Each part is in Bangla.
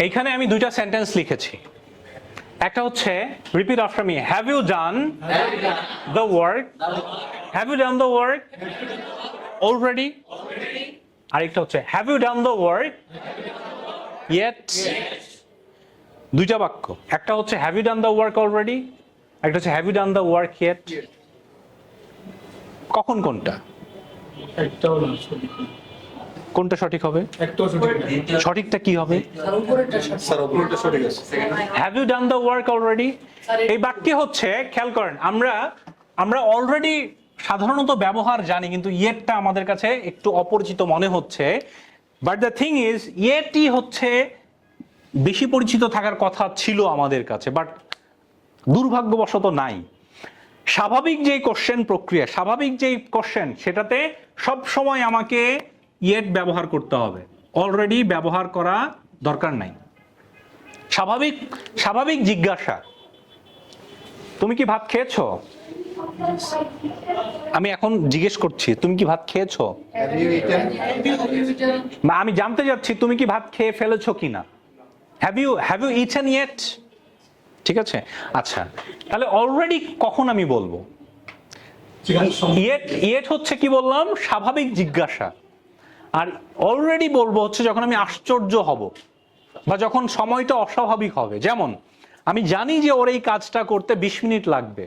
এইখানে আমি দুইটা সেন্টেন্স লিখেছি। একটা হচ্ছে repeat after me, have you done the work, have you done the work already. আরেকটা হচ্ছে have you done the work yet. দুইটা বাক্য, একটা হচ্ছে have you done the work already, একটা হচ্ছে have you done the work yet. কখন কোনটা? কোনটা সঠিক হবে? সঠিকটা কি হবে? Have you done the work already. এই বাক্যে হচ্ছে খেয়াল করেন, আমরা অলরেডি সাধারণত ব্যবহার জানি, কিন্তু ইয়েটটা আমাদের কাছে একটু অপরিচিত মনে হচ্ছে। বাট দ্য থিং ইজ, ইয়েটই হচ্ছে বেশি পরিচিত থাকার কথা ছিল আমাদের কাছে, বাট দুর্ভাগ্যবশত নাই। স্বাভাবিক যেই কোশ্চেন প্রক্রিয়া, স্বাভাবিক যেই কোশ্চেন, সেটাতে সব সময় আমাকে ইয়েট ব্যবহার করতে হবে, অলরেডি ব্যবহার করা দরকার নাই। স্বাভাবিক জিজ্ঞাসা, তুমি কি ভাত খেয়েছো? আমি এখন জিজ্ঞেস করছি তুমি কি ভাত খেয়েছো, আমি জানতে যাচ্ছি তুমি কি ভাত খেয়ে ফেলেছো কিনা। Have you eaten yet? ঠিক আছে, আচ্ছা, তাহলে অলরেডি কখন আমি বলবো? ইয়েট হচ্ছে কি বললাম, স্বাভাবিক জিজ্ঞাসা। আর অলরেডি বলবো হচ্ছে যখন আমি আশ্চর্য হব বা যখন সময়টা অস্বাভাবিক হবে। যেমন আমি জানি যে ওর এই কাজটা করতে 20 মিনিট লাগবে।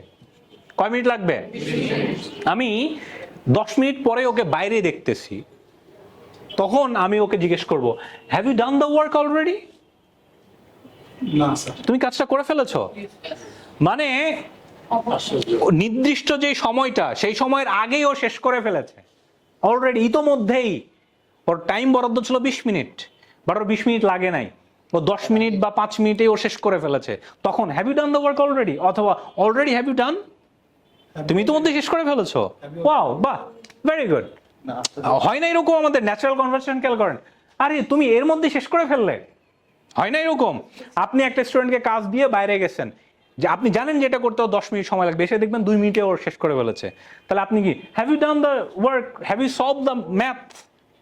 কয় মিনিট লাগবে? আমি 10 মিনিট পরে ওকে বাইরে দেখতেছি, তখন আমি ওকে জিজ্ঞেস করব, have you done the work already? না স্যার। তুমি কাজটা করে ফেলেছো? মানে নির্দিষ্ট যে সময়টা, সেই সময়ের আগেই ও শেষ করে ফেলেছে অলরেডি, ইতোমধ্যেই। ওর টাইম বরাদ্দ ছিল 20 মিনিট, বাট ওর 20 মিনিট লাগে নাই, ও 10 মিনিট বা 5 মিনিটেই ও শেষ করে ফেলেছে। তখন have you done the work already, অথবা অলরেডি হ্যাভ ইউ ডান, তুমি ইতোমধ্যে শেষ করে ফেলেছো। ওয়াও, বাহ, ভেরি গুড। হয় না এরকম আমাদের ন্যাচারাল কনভারসেশন? খেয়াল করেন, আরে তুমি এর মধ্যে শেষ করে ফেললে। হয় না এরকম? আপনি একটা স্টুডেন্টকে কাজ দিয়ে বাইরে গেছেন, যে আপনি জানেন যে এটা করতেও 10 মিনিট সময় লাগবে, এসে দেখবেন 2 মিনিটে ওর শেষ করে ফেলেছে। তাহলে আপনি কি have you done the work, have you solve the math,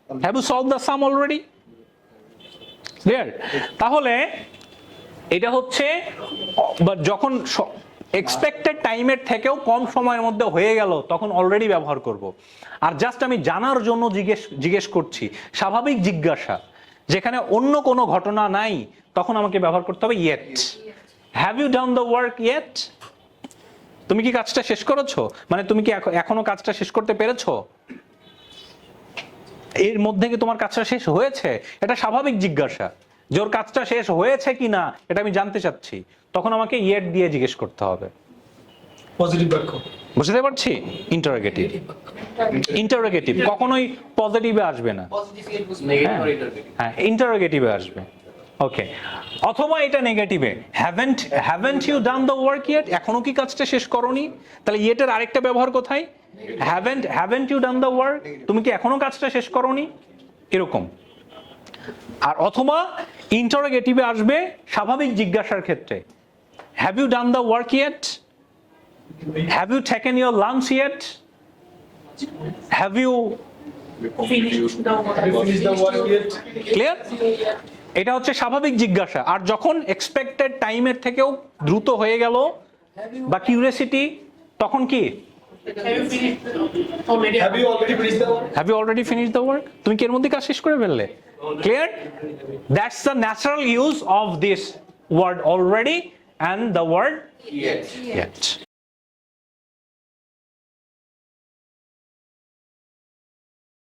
have you solve the sum already? Clear? তাহলে এটা হচ্ছে যখন এক্সপেক্টেড টাইমের থেকেও কম সময়ের মধ্যে হয়ে গেল, তখন অলরেডি ব্যবহার করব। আর জাস্ট আমি জানার জন্য জিজ্ঞেস করছি, স্বাভাবিক জিজ্ঞাসা, যেখানে অন্য কোনো ঘটনা নাই, তখন আমাকে ব্যবহার করতে হবে yet. Have you done the work yet? তুমি কি কাজটা শেষ করেছো? মানে তুমি কি এখনো কাজটা শেষ করতে পেরেছো? এর মধ্যে কি তোমার কাজটা শেষ হয়েছে? এটা স্বাভাবিক জিজ্ঞাসা, যে ওর কাজটা শেষ হয়েছে কিনা এটা আমি জানতে চাচ্ছি, তখন আমাকে ইয়েট দিয়ে জিজ্ঞেস করতে হবে। পজিটিভ বাক্য, বুঝতে পারছি? ইন্টারোগেটিভ কখনোই পজিটিভে আসবে না, হ্যাঁ ইন্টারোগেটিভে আসবে। ওকে, অথবা এটা নেগেটিভে, haven't you done the work yet? এখনো কি কাজটা শেষ করোনি? তাহলে ইয়েটের আরেকটা ব্যবহার কোথায়? Haven't you done the work, তুমি কি এখনো কাজটা শেষ করোনি? এরকম। আর অথবা ইন্টারোগেটিভে আসবে স্বাভাবিক জিজ্ঞাসার ক্ষেত্রে, have you done the work yet? Have you taken your lunch yet? Have you clear? এটা হচ্ছে স্বাভাবিক জিজ্ঞাসা। আর যখন এক্সপেক্টেড টাইমের থেকেও দ্রুত হয়ে গেল বা কিউরিওসিটি, তখন কি have you already finished the work? তুমি কি এর মধ্যে কাজ শেষ করে ফেললে? Clear? That's the natural use of this word already and the word yet.